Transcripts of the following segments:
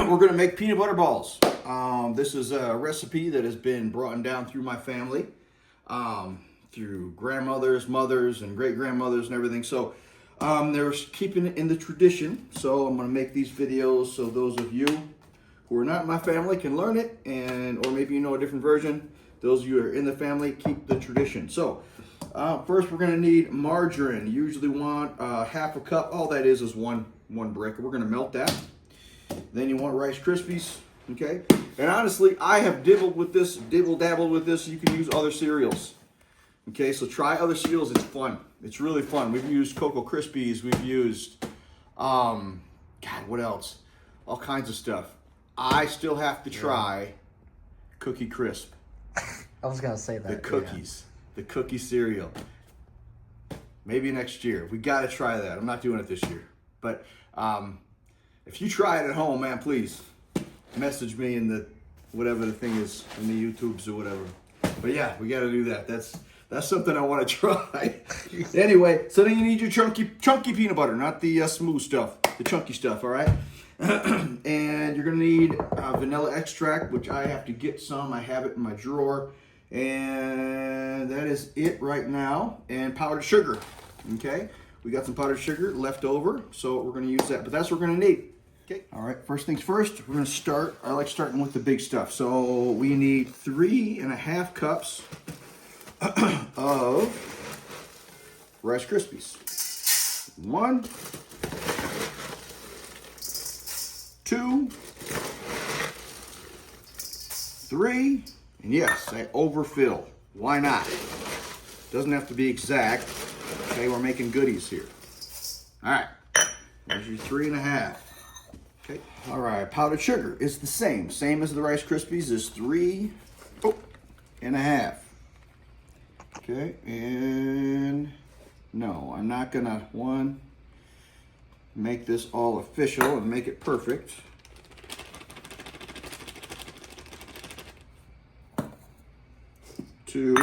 we're gonna make peanut butter balls. This is a recipe that has been brought down through my family, through grandmothers, mothers, and great-grandmothers and everything. So they're keeping it in the tradition. So I'm gonna make these videos so those of you who are not in my family can learn it, or maybe you know a different version. Those of you who are in the family, keep the tradition. So first we're gonna need margarine. You usually want half a cup. All that is one brick. We're gonna melt that. Then you want Rice Krispies, okay? And honestly, I have dabbled with this. You can use other cereals, okay? So try other cereals. It's fun. It's really fun. We've used Cocoa Krispies. We've used, God, what else? All kinds of stuff. I still have to try Cookie Crisp. I was gonna say that. The cookies, the cookie cereal. Maybe next year. We got to try that. I'm not doing it this year, but if you try it at home, man, please message me in the whatever the thing is in the YouTubes or whatever. But yeah, we got to do that. That's something I want to try. Anyway, so then you need your chunky peanut butter, not the smooth stuff, the chunky stuff. All right. And you're gonna need vanilla extract, which I have to get some. I have it in my drawer, and that is it right now. And powdered sugar. Okay, we got some powdered sugar left over, so we're gonna use that. But that's what we're gonna need. Okay. All right. First things first. We're gonna start. I like starting with the big stuff. So we need 3.5 cups of Rice Krispies. 1, 2, 3, and yes, I overfill. Why not? Doesn't have to be exact. Okay, we're making goodies here. All right, there's your 3.5. Okay, all right, powdered sugar is the same as the Rice Krispies, is 3.5. Okay, and no, I'm not gonna, make this all official and make it perfect. Two.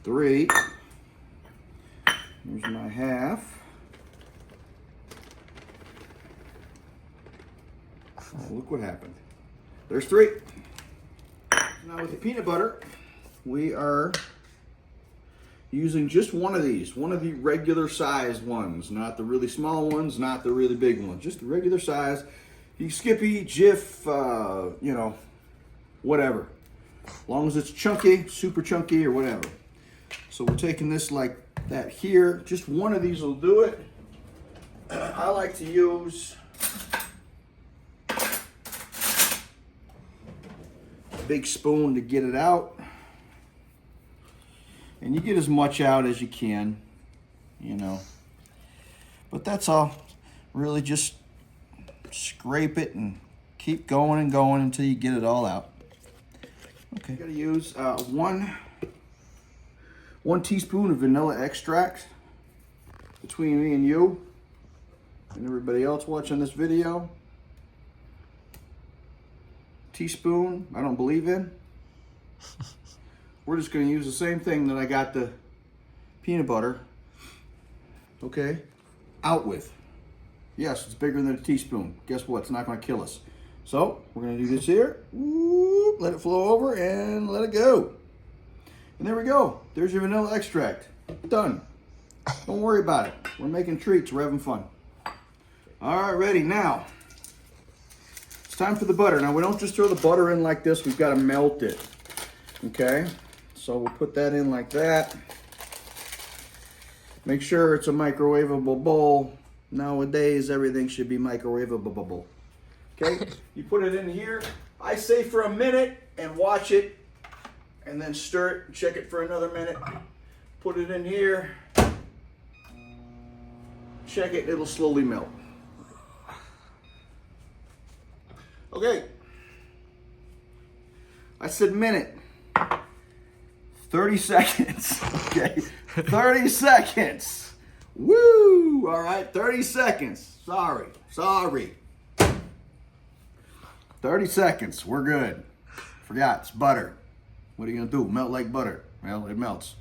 3. Here's my half. Oh, look what happened. There's 3. Now with the peanut butter, we are using just one of these, one of the regular size ones, not the really small ones, not the really big ones, just the regular size. You Skippy, Jif, whatever. As long as it's chunky, super chunky or whatever. So we're taking this like that here. Just one of these will do it. I like to use big spoon to get it out, and you get as much out as you can, but that's all. Really just scrape it and keep going and going until you get it all out. Okay, gotta use 1 teaspoon of vanilla extract between me and you and everybody else watching this video. Teaspoon, I don't believe in. We're just going to use the same thing that I got the peanut butter, okay, out with. Yes, it's bigger than a teaspoon. Guess what? It's not going to kill us. So we're going to do this here. Whoop, let it flow over and let it go. And there we go. There's your vanilla extract. Done. Don't worry about it. We're making treats. We're having fun. All right, ready now. Time for the butter. Now we don't just throw the butter in like this, we've got to melt it. Okay, so we'll put that in like that. Make sure it's a microwavable bowl. Nowadays everything should be microwavable. Okay, you put it in here, I say for a minute, and watch it, and then stir it and check it for another minute. Put it in here, check it, it'll slowly melt. Okay, I said minute, 30 seconds, okay, 30 seconds, woo, all right, 30 seconds, sorry, 30 seconds, we're good. Forgot, it's butter. What are you gonna do, melt like butter? Well, it melts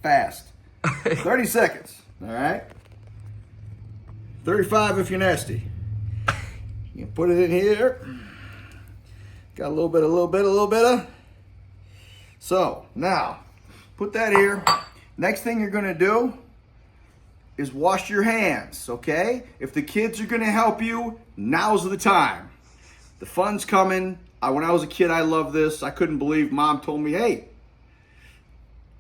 fast. 30 seconds. All right. 35 if you're nasty. You can put it in here. Got a little bit of. So now, put that here. Next thing you're gonna do is wash your hands, okay? If the kids are gonna help you, now's the time. The fun's coming. When I was a kid, I loved this. I couldn't believe Mom told me, hey,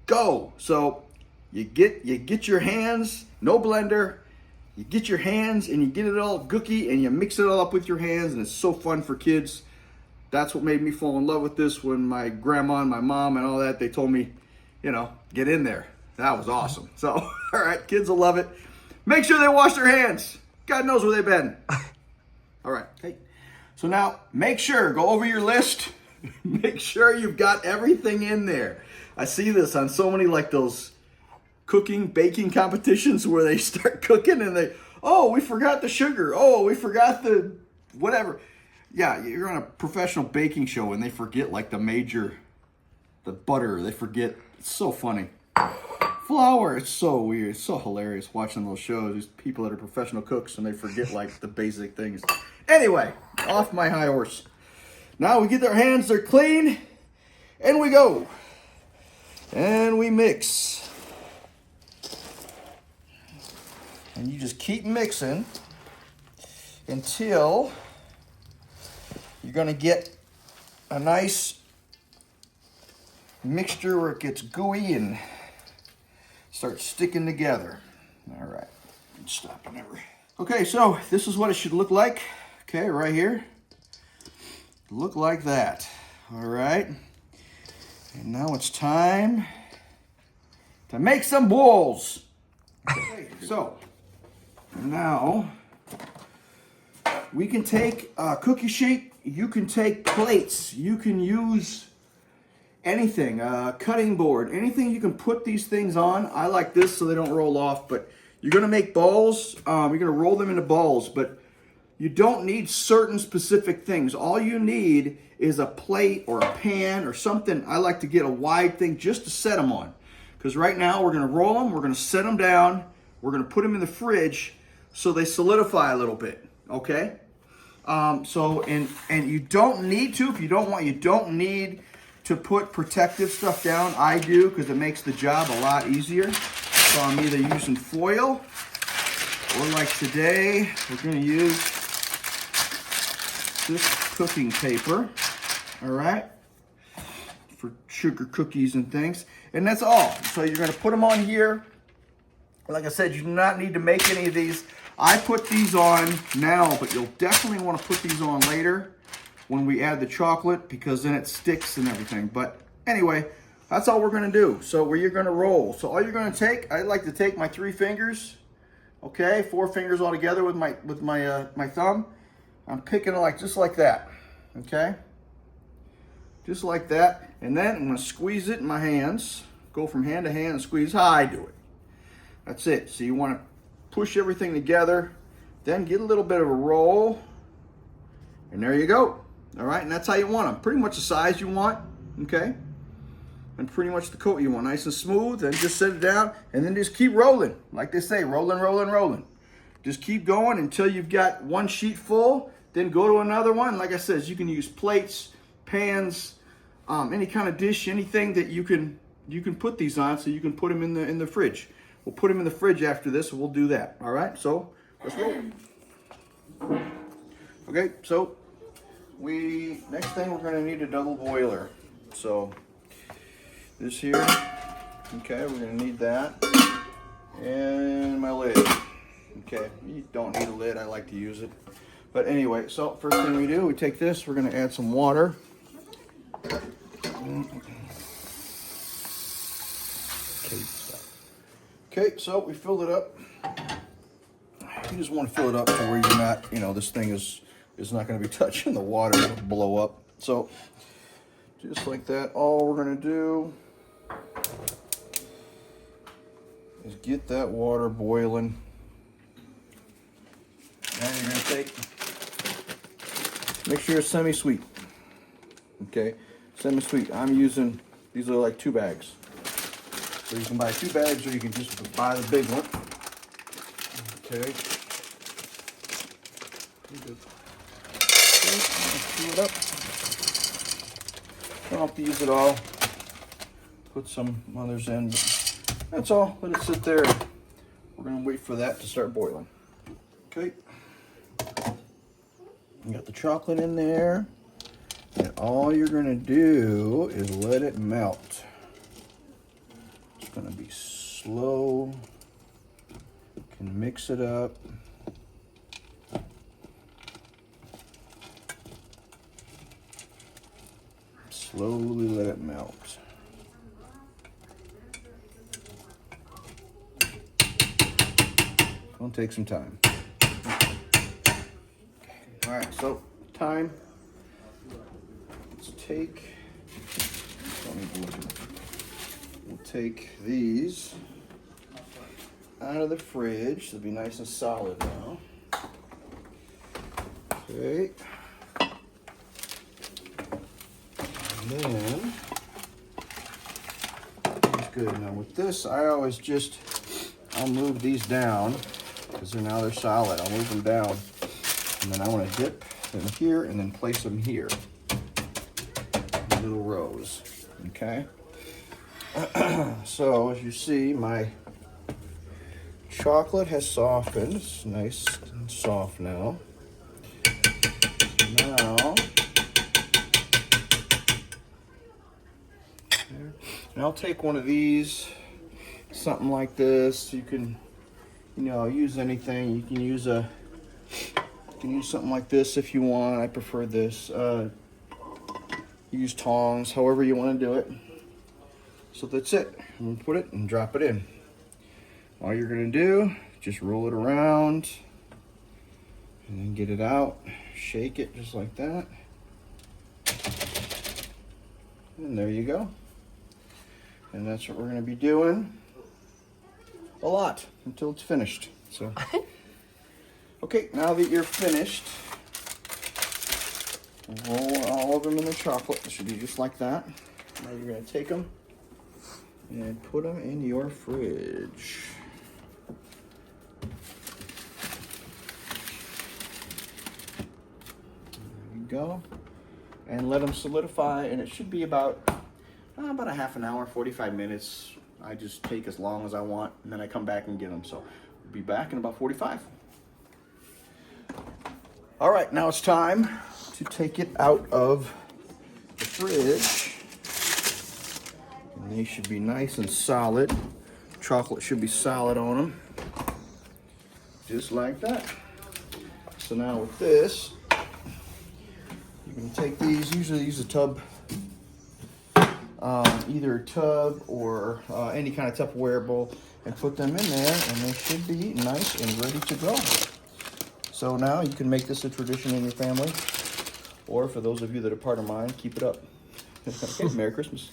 go. So you get your hands, no blender. You get your hands and you get it all gooky and you mix it all up with your hands, and it's so fun for kids. That's what made me fall in love with this. When my grandma and my mom and all that, they told me, get in there. That was awesome. So, all right, kids will love it. Make sure they wash their hands. God knows where they've been. All right. Hey. So now, make sure, go over your list. Make sure you've got everything in there. I see this on so many like those baking competitions where they start cooking and we forgot the sugar. Oh, we forgot the whatever. Yeah, you're on a professional baking show and they forget like the butter. They forget. It's so funny. Flour, it's so weird. It's so hilarious watching those shows. These people that are professional cooks and they forget like the basic things. Anyway, off my high horse. Now we get our hands, they're clean, and we go. And we mix. And you just keep mixing until you're gonna get a nice mixture where it gets gooey and starts sticking together. All right, stop whenever. Okay, so this is what it should look like. Okay, right here. Look like that. All right. And now it's time to make some balls. Okay, so now we can take a cookie sheet. You can take plates. You can use anything, cutting board, anything you can put these things on. I like this so they don't roll off, but you're gonna make balls. You're gonna roll them into balls, but you don't need certain specific things. All you need is a plate or a pan or something. I like to get a wide thing just to set them on. Because right now we're gonna roll them, we're gonna set them down, we're gonna put them in the fridge so they solidify a little bit, okay? And you don't need to, if you don't want, you don't need to put protective stuff down. I do, because it makes the job a lot easier. So I'm either using foil, or like today, we're gonna use this cooking paper, all right, for sugar cookies and things. And that's all. So you're gonna put them on here. Like I said, you do not need to make any of these. I put these on now, but you'll definitely want to put these on later when we add the chocolate, because then it sticks and everything. But anyway, that's all we're gonna do. So where you're gonna roll. So all you're gonna take, I like to take my 3 fingers, okay, 4 fingers all together with my thumb. I'm picking it just like that, okay? Just like that. And then I'm gonna squeeze it in my hands. Go from hand to hand and squeeze how I do it. That's it. So you wanna push everything together, then get a little bit of a roll, and there you go. All right, and that's how you want them. Pretty much the size you want, okay? And pretty much the coat you want, nice and smooth, and just set it down, and then just keep rolling. Like they say, rolling, rolling, rolling. Just keep going until you've got one sheet full, then go to another one. Like I said, you can use plates, pans, any kind of dish, anything that you can put these on, so you can put them in the fridge. We'll put them in the fridge after this, and we'll do that. All right, so let's roll. Okay, so next thing we're gonna need a double boiler. So this here, okay, we're gonna need that, and my lid. Okay, you don't need a lid, I like to use it. But anyway, so first thing we do, we take this, we're gonna add some water. Okay, so we filled it up. You just want to fill it up to where you're not, this thing is not going to be touching the water, it'll blow up. So just like that, all we're going to do is get that water boiling. Now you're going to make sure it's semi-sweet. Okay, semi-sweet. I'm using, these are like 2 bags. So you can buy 2 bags or you can just buy the big one. Okay. Good. Fill it up. Don't have to use it all. Put some others in, but that's all. Let it sit there. We're gonna wait for that to start boiling. Okay. You got the chocolate in there, and all you're gonna do is let it melt. It's gonna be slow. You can mix it up. Slowly let it melt. It'll take some time. All right, so time. Let's take. We'll take these out of the fridge. They'll be nice and solid now. Okay. And then that's good. Now with this, I'll move these down because they're solid. I'll move them down, and then I want to dip them here and then place them here, in little rows. Okay. So as you see, my chocolate has softened. It's nice and soft now. Now, and I'll take one of these, something like this. You can, use anything. You can use something like this if you want. I prefer this. Use tongs, however you want to do it. So that's it. I'm gonna put it and drop it in. All you're gonna do, just roll it around and then get it out. Shake it just like that. And there you go. And that's what we're gonna be doing a lot until it's finished. So, okay, now that you're finished, roll all of them in the chocolate. It should be just like that. Now you're gonna take them and put them in your fridge. There you go. And let them solidify, and it should be about a half an hour, 45 minutes. I just take as long as I want, and then I come back and get them. So we'll be back in about 45. All right, now it's time to take it out of the fridge. And they should be nice and solid. Chocolate should be solid on them. Just like that. So now with this, you can take these, usually use a tub, either a tub or any kind of Tupperware bowl, and put them in there, and they should be nice and ready to go. So now you can make this a tradition in your family, or for those of you that are part of mine, keep it up. Okay, Merry Christmas.